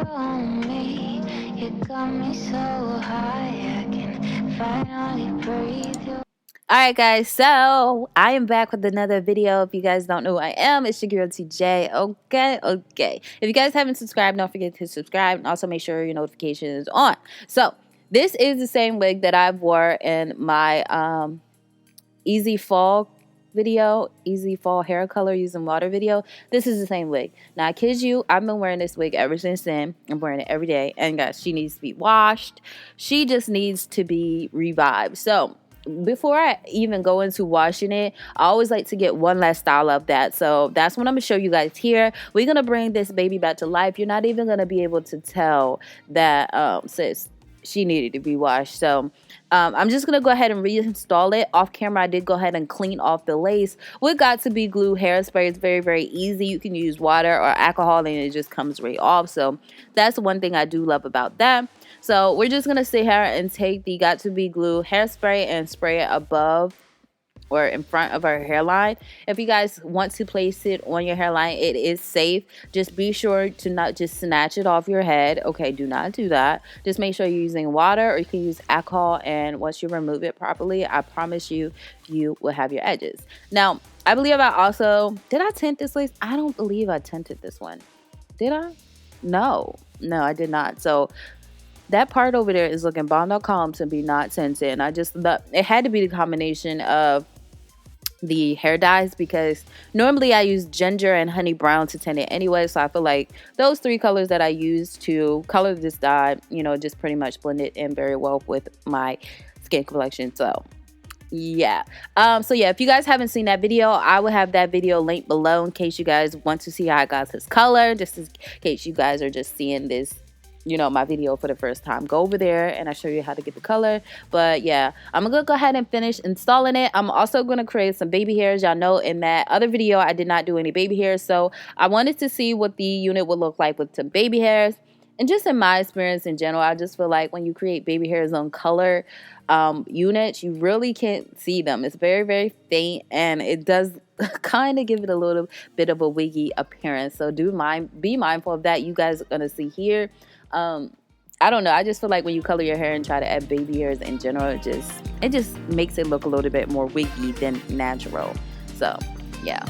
on me. You got me so high, I can finally breathe. Alright guys, so I am back with another video. If you guys don't know who I am, it's your girl TJ. Okay. If you guys haven't subscribed, don't forget to subscribe and also make sure your notification is on. So this is the same wig that I've wore in my easy fall video, easy fall hair color using water video. This is the same wig. Now I kid you, I've been wearing this wig ever since then. I'm wearing it every day, and guys, she needs to be washed. She just needs to be revived. So before I even go into washing it, I always like to get one last style of that. So that's what I'm gonna show you guys here. We're gonna bring this baby back to life. You're not even gonna be able to tell that sis, she needed to be washed. So I'm just gonna go ahead and reinstall it. Off camera, I did go ahead and clean off the lace with 𝚬𝚐glue hairspray. It's very easy. You can use water or alcohol and it just comes right off. So that's one thing I do love about that. So we're just gonna sit here and take the 𝚬𝚐glue hairspray and spray it above or in front of our hairline. If you guys want to place it on your hairline, it is safe. Just be sure to not just snatch it off your head. Okay, do not do that. Just make sure you're using water, or you can use alcohol, and once you remove it properly, I promise you, you will have your edges. Now, I believe I also, did I tint this lace? I don't believe I tinted this one. Did I? No, I did not. So that part over there is looking bomb.com to be not tinted. And I just thought it had to be the combination of the hair dyes, because normally I use ginger and honey brown to tint it anyway. So I feel like those three colors that I use to color this dye, you know, just pretty much blend it in very well with my skin complexion. So yeah. If you guys haven't seen that video, I will have that video linked below in case you guys want to see how I got this color, just in case you guys are just seeing this, you know, my video for the first time. Go over there and I show you how to get the color. But yeah, I'm gonna go ahead and finish installing it. I'm also gonna create some baby hairs. Y'all know in that other video I did not do any baby hairs, so I wanted to see what the unit would look like with some baby hairs. And just in my experience in general, I just feel like when you create baby hairs on color units, you really can't see them. It's very faint, and it does kind of give it a little bit of a wiggy appearance. So be mindful of that. You guys are gonna see here. I don't know, I just feel like when you color your hair and try to add baby hairs in general, it just makes it look a little bit more wiggy than natural. So yeah.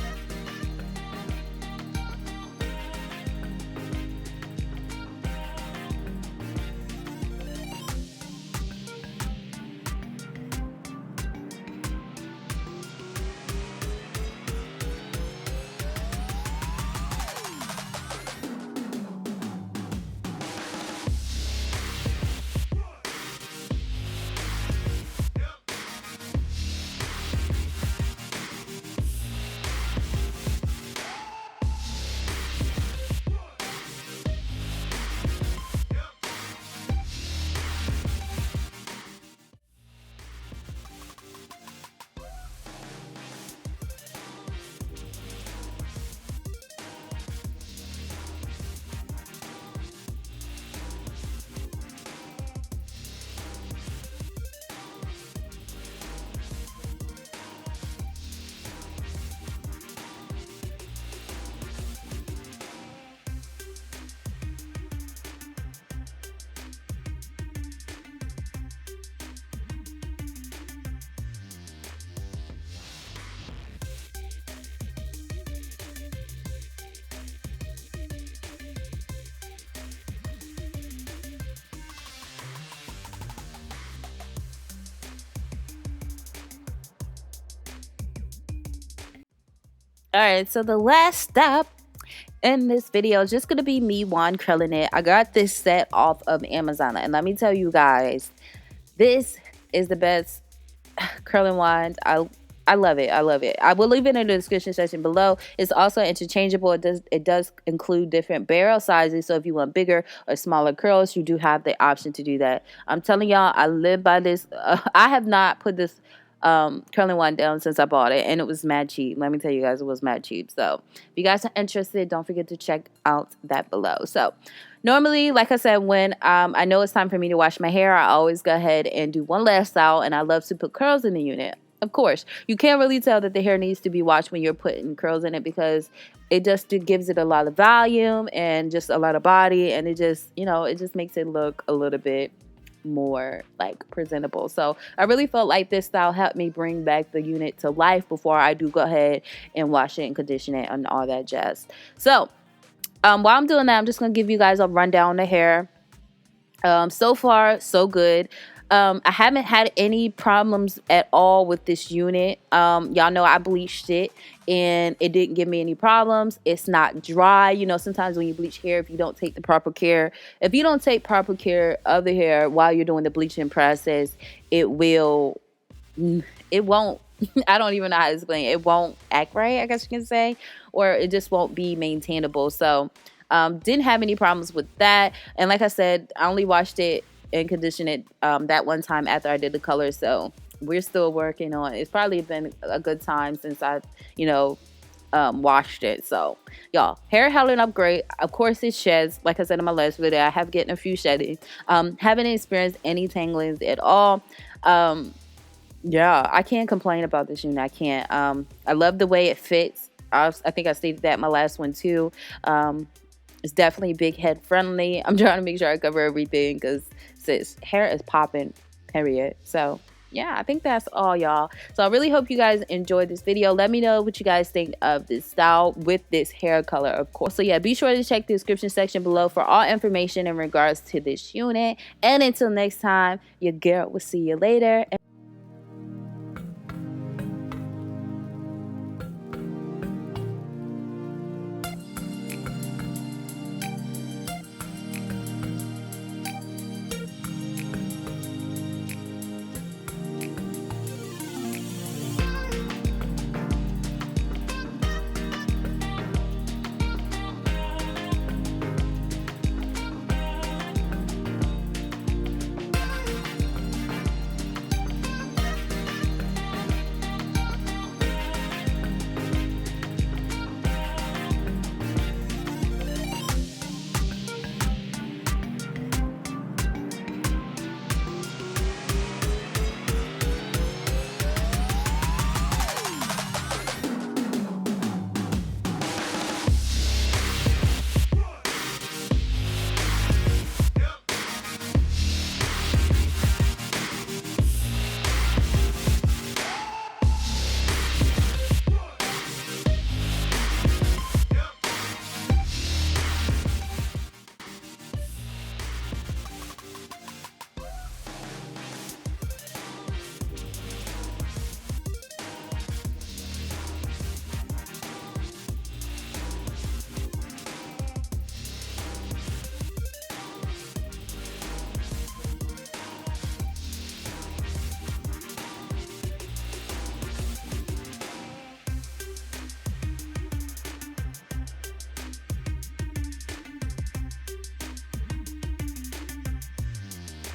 Alright, so the last step in this video is just going to be me wand curling it. I got this set off of Amazon, and let me tell you guys, this is the best curling wand. I love it. I will leave it in the description section below. It's also interchangeable. It does include different barrel sizes, so if you want bigger or smaller curls, you do have the option to do that. I'm telling y'all, I live by this. I have not put this curling wand down since I bought it, and it was mad cheap. Let me tell you guys, it was mad cheap. So if you guys are interested, don't forget to check out that below. So normally, like I said, when I know it's time for me to wash my hair, I always go ahead and do one last style, and I love to put curls in the unit. of course, you can't really tell that the hair needs to be washed when you're putting curls in it, because it gives it a lot of volume and just a lot of body, and it just, you know, it just makes it look a little bit more like presentable. So I really felt like this style helped me bring back the unit to life before I do go ahead and wash it and condition it and all that jazz. So while I'm doing that, I'm just gonna give you guys a rundown on the hair. So far so good. I haven't had any problems at all with this unit. Y'all know I bleached it and it didn't give me any problems. It's not dry. You know, sometimes when you bleach hair, if you don't take the proper care, of the hair while you're doing the bleaching process, it won't, I don't even know how to explain it. It won't act right, I guess you can say, or it just won't be maintainable. So didn't have any problems with that. And like I said, I only washed it and condition it that one time after I did the color. So we're still working on it. It's probably been a good time since I, you know, washed it. So y'all, hair holding up great. Of course it sheds, like I said in my last video. I have getting a few shedding. Haven't experienced any tanglings at all. Yeah, I can't complain about this unit. I can't. I love the way it fits. I think I stated that in my last one too. It's definitely big head friendly. I'm trying to make sure I cover everything because sis, hair is popping, period. So yeah, I think that's all, y'all. So I really hope you guys enjoyed this video. Let me know what you guys think of this style with this hair color, of course. So yeah, be sure to check the description section below for all information in regards to this unit. And until next time, your girl will see you later.